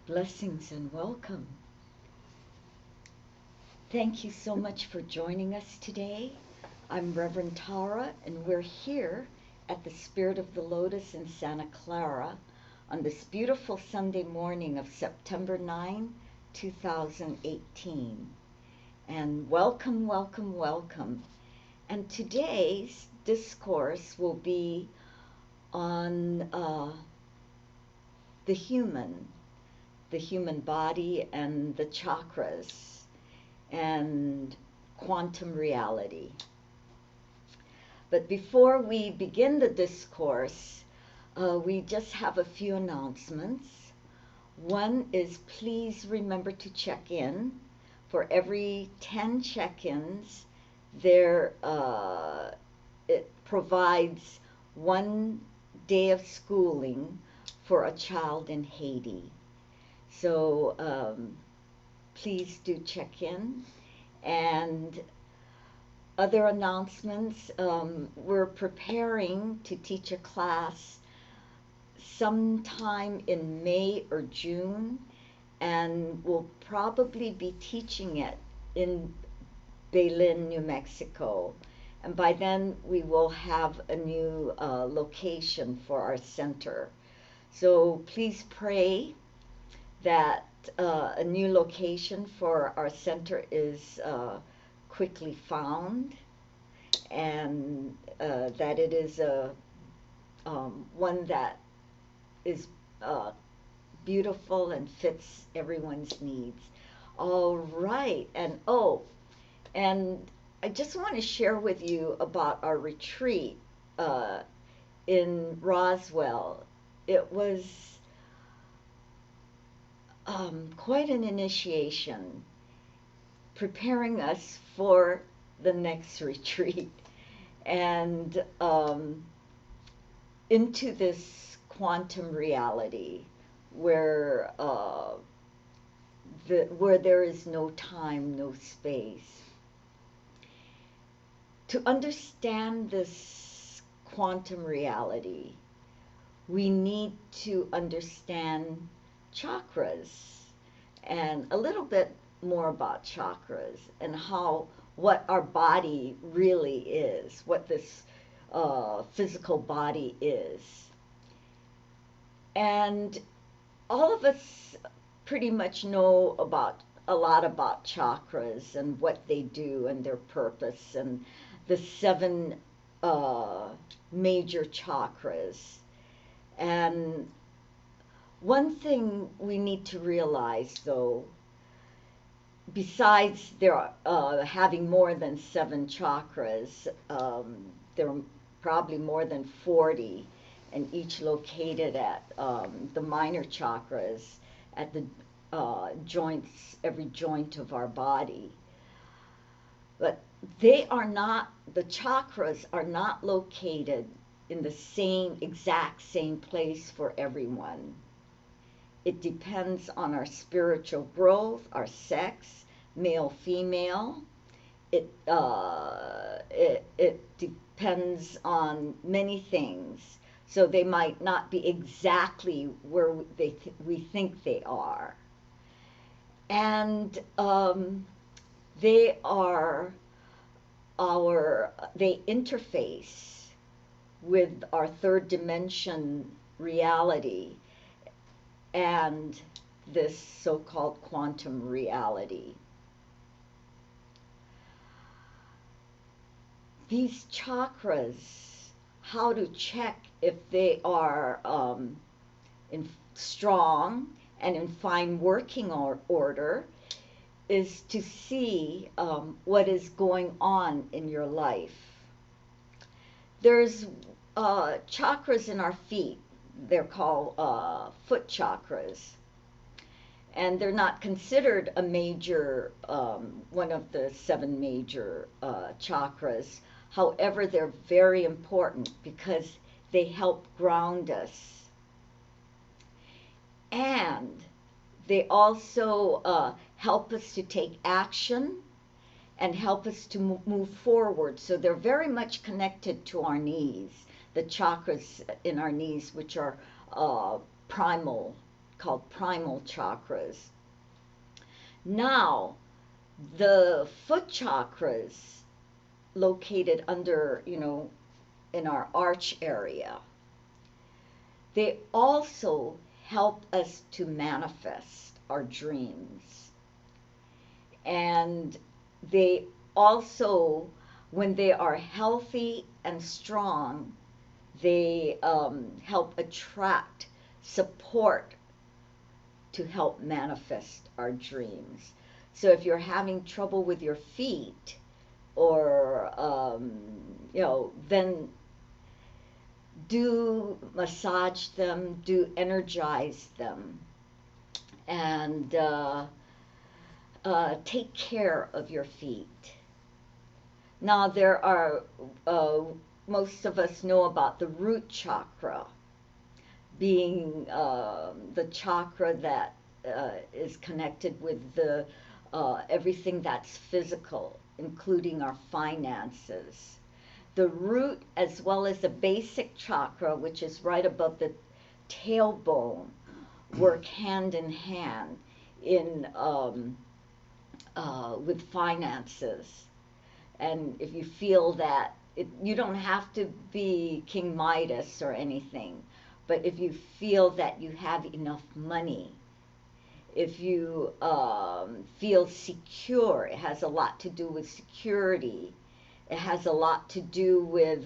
Blessings and welcome. Thank you so much for joining us today. I'm Reverend Tara, and we're here at the Spirit of the Lotus in Santa Clara on this beautiful Sunday morning of September 9, 2018. And welcome, welcome, welcome. And today's discourse will be on the human, the human body and the chakras and quantum reality. But before we begin the discourse, we just have a few announcements. One is please remember to check in. For every 10 check-ins, it provides 1 day of schooling for a child in Haiti. So please do check in. And other announcements, we're preparing to teach a class sometime in May or June, and we'll probably be teaching it in Belen, New Mexico. And by then we will have a new location for our center. So please pray that a new location for our center is quickly found, and that it is one that is beautiful and fits everyone's needs. All right, and I just want to share with you about our retreat in Roswell. It was quite an initiation, preparing us for the next retreat and into this quantum reality where where there is no time, no space. To understand this quantum reality, we need to understand chakras and a little bit more about chakras and what our body really is, what this physical body is. And all of us pretty much know a lot about chakras and what they do and their purpose and the 7 major chakras. And one thing we need to realize, though, besides there having more than 7 chakras, there are probably more than 40, and each located at the minor chakras at the joints, every joint of our body. But the chakras are not located in the exact same place for everyone. It depends on our spiritual growth, our sex, male, female. It depends on many things. So they might not be exactly where we think they are. And they interface with our third dimension reality and this so-called quantum reality. These chakras, how to check if they are strong and in fine working order, is to see what is going on in your life. There's chakras in our feet. They're called foot chakras. And they're not considered a major, one of the 7 major chakras. However, they're very important because they help ground us. And they also help us to take action and help us to move forward. So they're very much connected to our knees, the chakras in our knees, which are primal called primal chakras. Now, the foot chakras located under, in our arch area, they also help us to manifest our dreams. And they also, when they are healthy and strong, they help attract support to help manifest our dreams. So if you're having trouble with your feet, or then do massage them, do energize them, and take care of your feet. Now there are, most of us know about the root chakra being the chakra that is connected with the everything that's physical, including our finances. The root, as well as the basic chakra, which is right above the tailbone, work hand in hand in with finances. And if you feel that you don't have to be King Midas or anything, but if you feel that you have enough money, if you feel secure, it has a lot to do with security. It has a lot to do with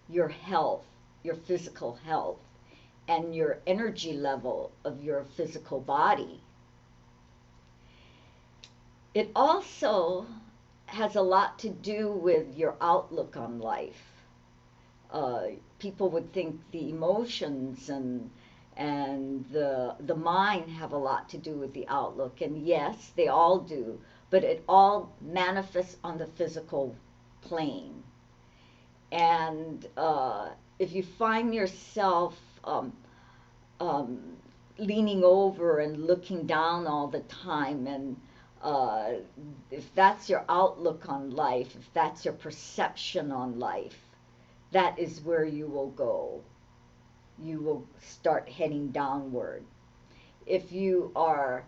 your health, your physical health, and your energy level of your physical body. It also has a lot to do with your outlook on life. People would think the emotions and the mind have a lot to do with the outlook, and yes, they all do, but it all manifests on the physical plane. And if you find yourself leaning over and looking down all the time, and if that's your outlook on life, if that's your perception on life, that is where you will go. You will start heading downward. If you are,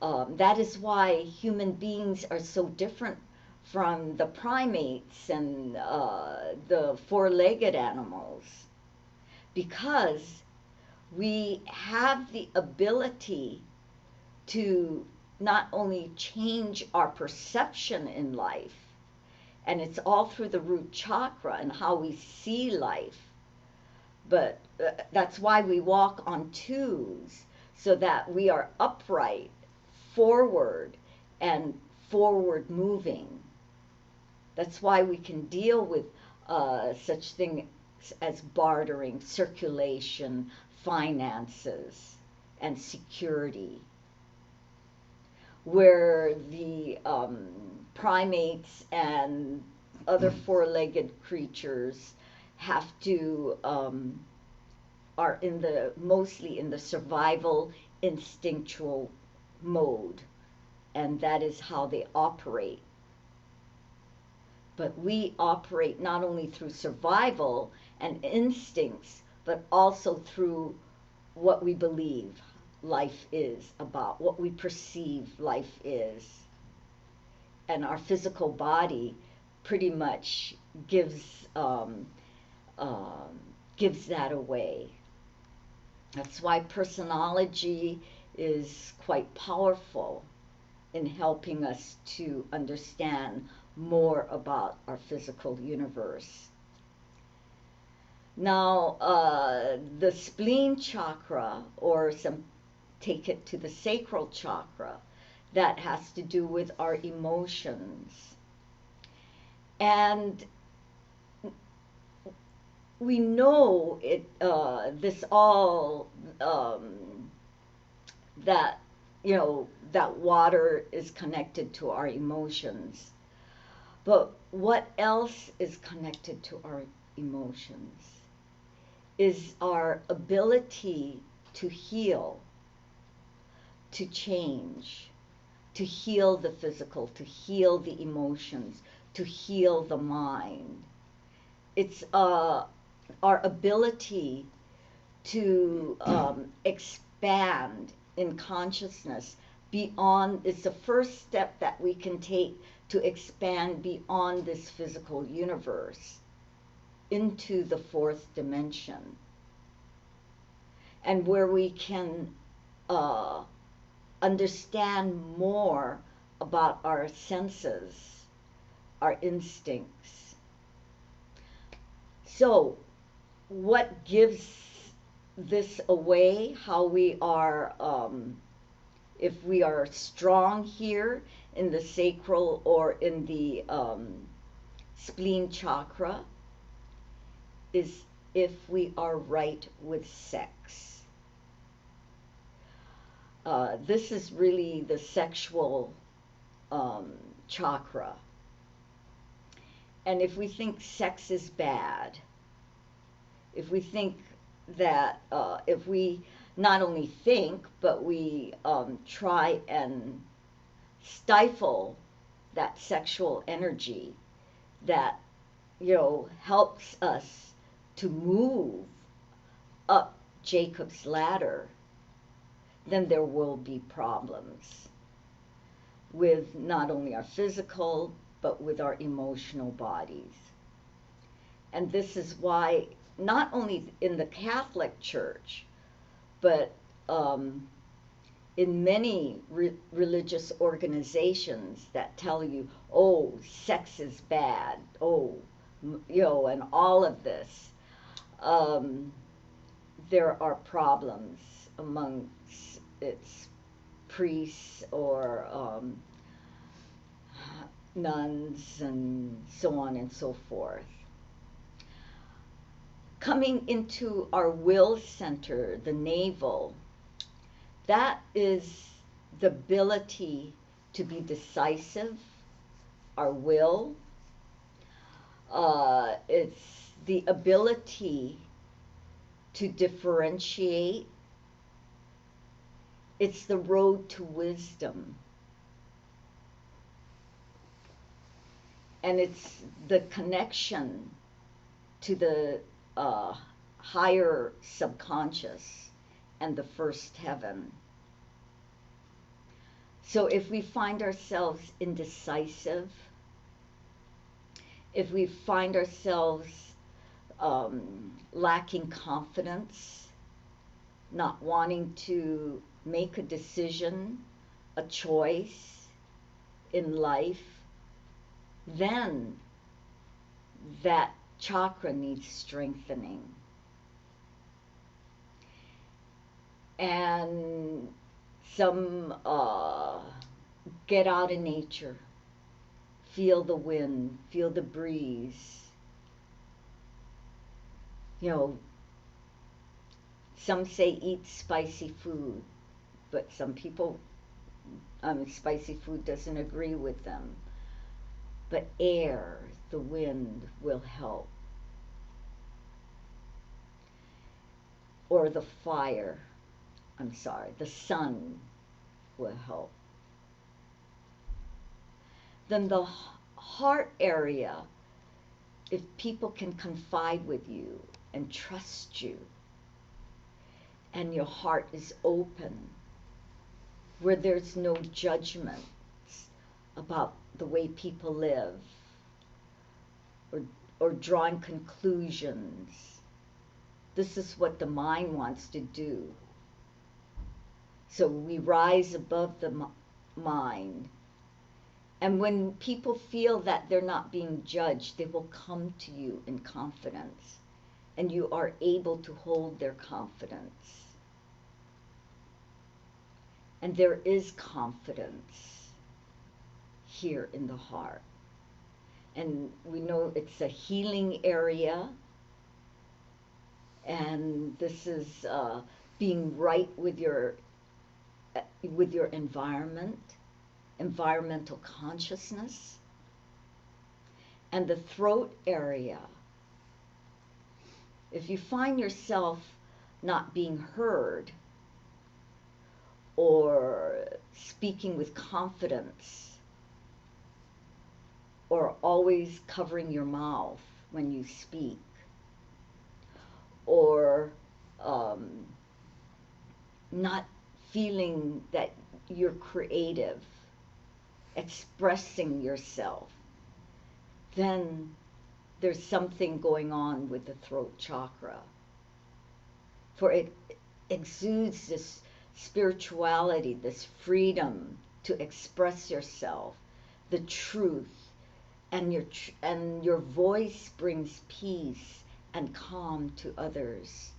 that is why human beings are so different from the primates and the four-legged animals, because we have the ability to not only change our perception in life, and it's all through the root chakra and how we see life, but that's why we walk on twos, so that we are upright, forward, and forward moving. That's why we can deal with such things as bartering, circulation, finances, and security, where the primates and other four-legged creatures have to are in the mostly in the survival instinctual mode, and that is how they operate. But we operate not only through survival and instincts, but also through what we believe life is about, what we perceive life is. And our physical body pretty much gives that away. That's why personology is quite powerful in helping us to understand more about our physical universe. Now, the spleen chakra, or some take it to the sacral chakra, that has to do with our emotions. And we know it. This all that that water is connected to our emotions. But what else is connected to our emotions is our ability to heal, to change, to heal the physical, to heal the emotions, to heal the mind. It's our ability to expand in consciousness beyond, it's the first step that we can take to expand beyond this physical universe into the fourth dimension, and where we can understand more about our senses, our instincts. So, what gives this away? How we are, if we are strong here in the sacral or in the spleen chakra, is if we are right with sex. This is really the sexual chakra. And if we think sex is bad, if we think that, if we not only think, but we try and stifle that sexual energy that, helps us to move up Jacob's ladder, then there will be problems with not only our physical, but with our emotional bodies. And this is why, not only in the Catholic Church, but in many religious organizations that tell you, oh, sex is bad, oh, and all of this, there are problems among its priests or nuns and so on and so forth. Coming into our will center, the navel, that is the ability to be decisive, our will. It's the ability to differentiate. It's the road to wisdom. And it's the connection to the higher subconscious and the first heaven. So if we find ourselves indecisive, if we find ourselves lacking confidence, not wanting to make a decision, a choice in life, then that chakra needs strengthening. And some get out in nature, feel the wind, feel the breeze. Some say eat spicy food, but some people, spicy food doesn't agree with them. But air, the wind will help. Or the fire, the sun will help. Then the heart area, if people can confide with you and trust you, and your heart is open, where there's no judgments about the way people live, or drawing conclusions. This is what the mind wants to do. So we rise above the mind. And when people feel that they're not being judged, they will come to you in confidence. And you are able to hold their confidence. And there is confidence here in the heart. And we know it's a healing area. And this is being right with your environment, environmental consciousness. And the throat area, if you find yourself not being heard or speaking with confidence, or always covering your mouth when you speak, or not feeling that you're creative, expressing yourself, then there's something going on with the throat chakra. For it exudes this spirituality, this freedom to express yourself, the truth, and your voice brings peace and calm to others.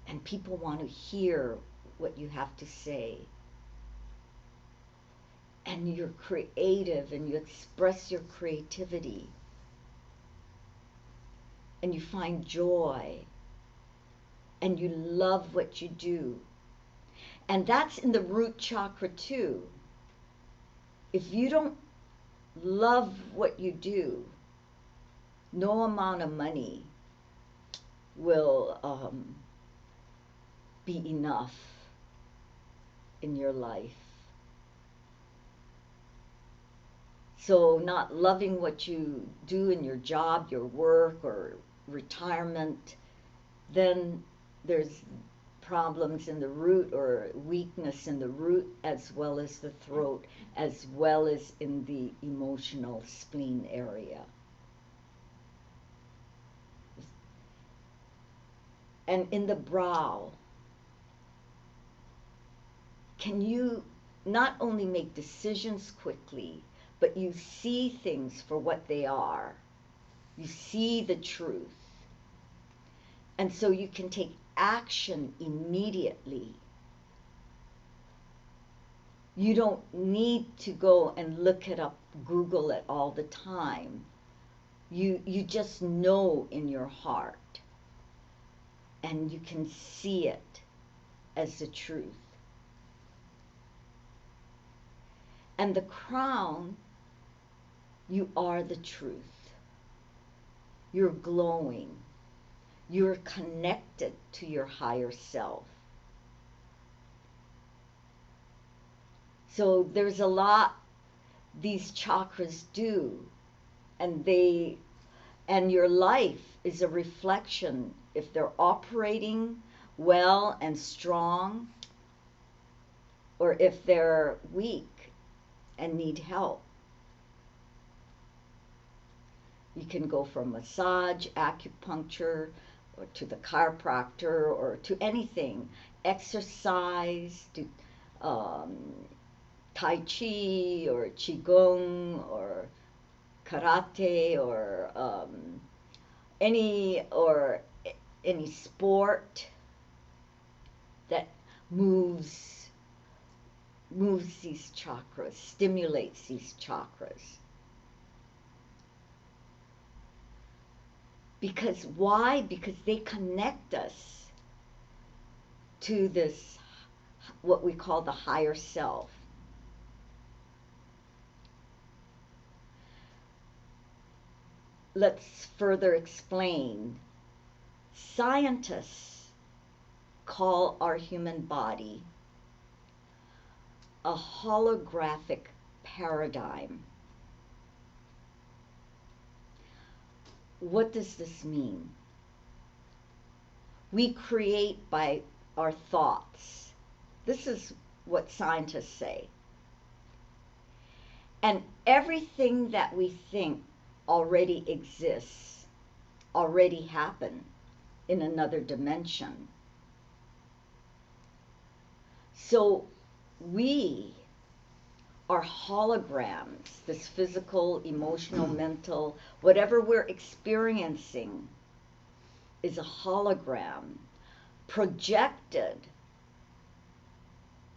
And people want to hear what you have to say. And you're creative and you express your creativity. And you find joy. And you love what you do. And that's in the root chakra too. If you don't love what you do, no amount of money will be enough in your life. So not loving what you do in your job, your work, or retirement, then there's problems in the root or weakness in the root as well as the throat, as well as in the emotional spleen area. And in the brow, can you not only make decisions quickly, but you see things for what they are. You see the truth. And so you can take action immediately. You don't need to go and look it up, Google it all the time. You just know in your heart. And you can see it as the truth. And the crown, you are the truth. You're glowing. You're connected to your higher self. So there's a lot these chakras do, and your life is a reflection if they're operating well and strong, or if they're weak and need help. You can go from massage, acupuncture, or to the chiropractor, or to anything, exercise, to Tai Chi, or Qigong, or karate, or any sport that moves these chakras, stimulates these chakras. Because why? Because they connect us to this, what we call the higher self. Let's further explain. Scientists call our human body a holographic paradigm. What does this mean? We create by our thoughts. This is what scientists say. And everything that we think already exists, already happened in another dimension. So we are holograms, this physical, emotional, mental, whatever we're experiencing is a hologram projected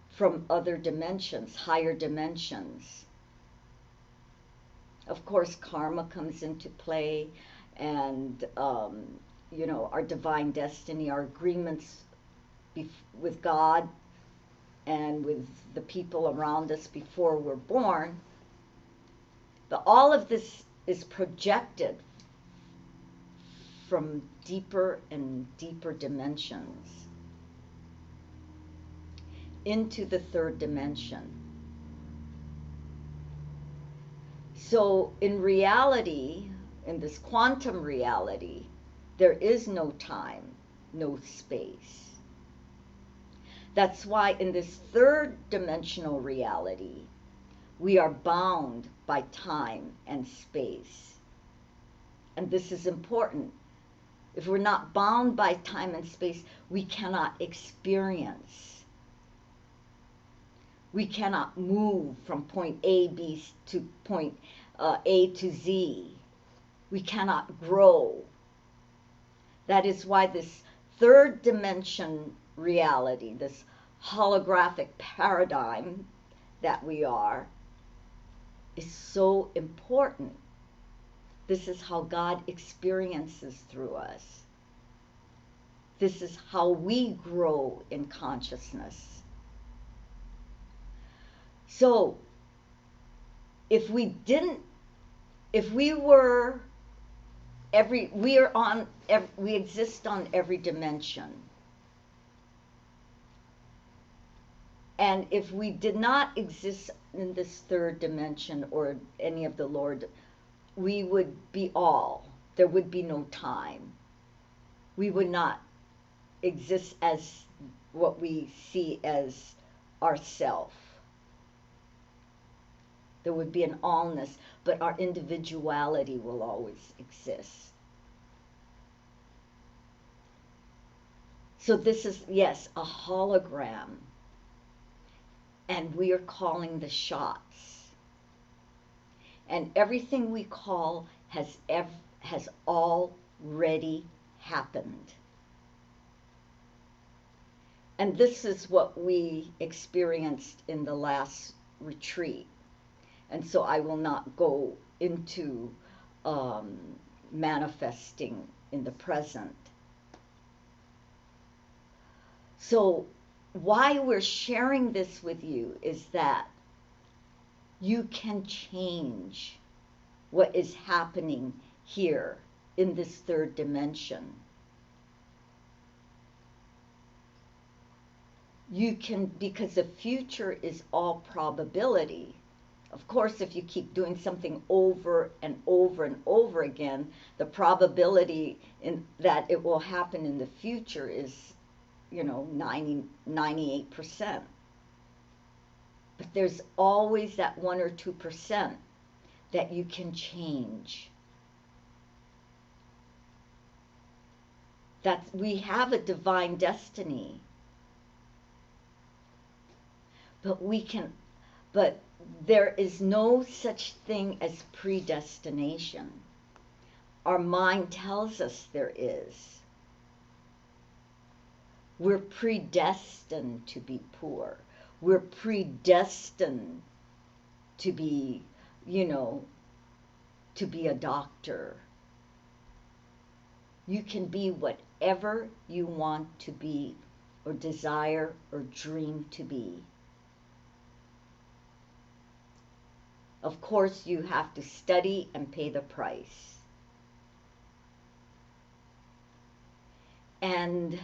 from other dimensions, higher dimensions. Of course, karma comes into play, and our divine destiny, our agreements with God and with the people around us before we're born. But all of this is projected from deeper and deeper dimensions into the third dimension. So in reality, in this quantum reality, there is no time, no space. That's why in this third dimensional reality, we are bound by time and space. And this is important. If we're not bound by time and space, we cannot experience. We cannot move from point A, B to point A to Z. We cannot grow. That is why this third dimension reality, this holographic paradigm that we are, is so important. This is how God experiences through us. This is how we grow in consciousness. So, if we exist on every dimension. And if we did not exist in this third dimension or any of the Lord, we would be all. There would be no time. We would not exist as what we see as ourself. There would be an allness, but our individuality will always exist. So this is, yes, a hologram. And we are calling the shots. And everything we call has already happened. And this is what we experienced in the last retreat. And so I will not go into manifesting in the present. So why we're sharing this with you is that you can change what is happening here in this third dimension. You can, because the future is all probability. Of course, if you keep doing something over and over and over again, the probability that it will happen in the future is, 98%. But there's always that 1 or 2% that you can change. We have a divine destiny. But there is no such thing as predestination. Our mind tells us there is. We're predestined to be poor. We're predestined to be, to be a doctor. You can be whatever you want to be, or desire, or dream to be. Of course, you have to study and pay the price. And,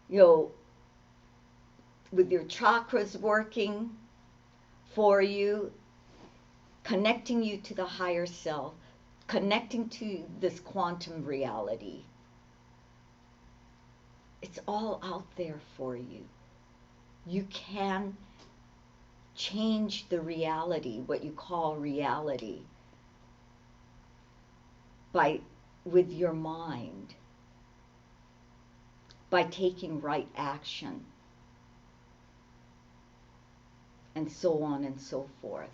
with your chakras working for you, connecting you to the higher self, connecting to this quantum reality, it's all out there for you. You can change the reality, what you call reality, with your mind, by taking right action, and so on and so forth.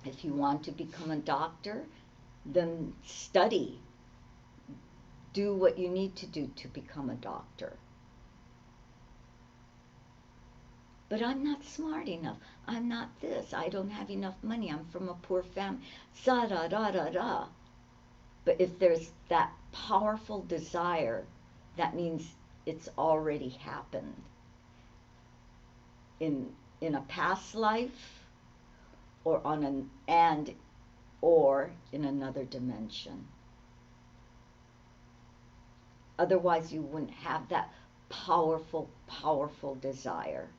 If you want to become a doctor, then study. Do what you need to do to become a doctor. But I'm not smart enough. I'm not this. I don't have enough money. I'm from a poor family. Sa-da-da-da-da. But if there's that powerful desire, that means it's already happened. In a past life, or or in another dimension. Otherwise, you wouldn't have that powerful, powerful desire.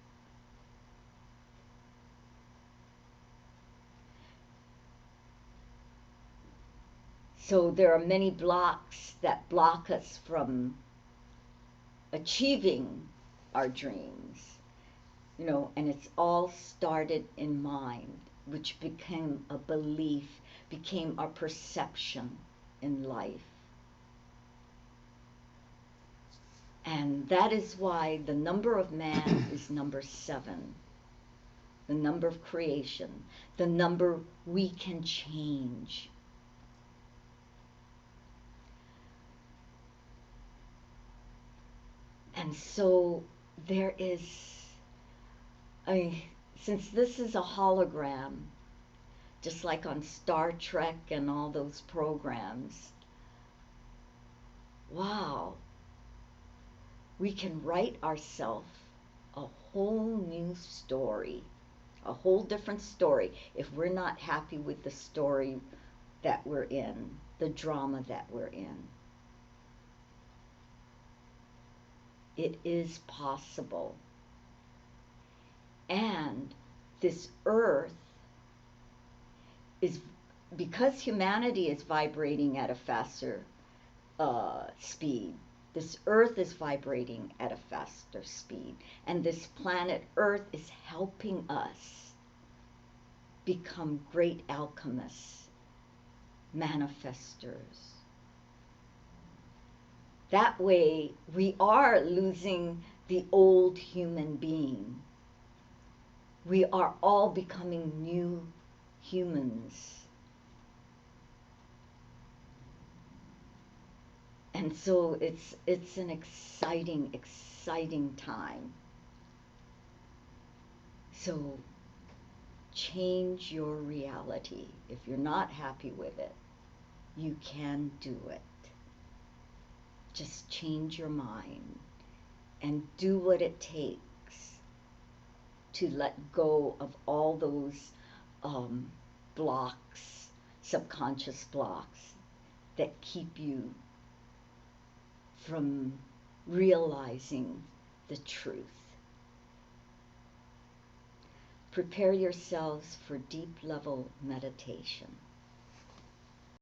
So there are many blocks that block us from achieving our dreams, and it's all started in mind, which became a belief, became our perception in life. And that is why the number of man is number 7, the number of creation, the number we can change. And so there is, since this is a hologram, just like on Star Trek and all those programs, wow, we can write ourselves a whole new story, a whole different story, if we're not happy with the story that we're in, the drama that we're in. It is possible. And this earth is, because humanity is vibrating at a faster speed, this earth is vibrating at a faster speed, and this planet earth is helping us become great alchemists, manifestors. That way we are losing the old human being. We are all becoming new humans. And so it's an exciting time. So change your reality. If you're not happy with it, you can do it. Just change your mind and do what it takes to let go of all those blocks, subconscious blocks, that keep you from realizing the truth. Prepare yourselves for deep level meditation.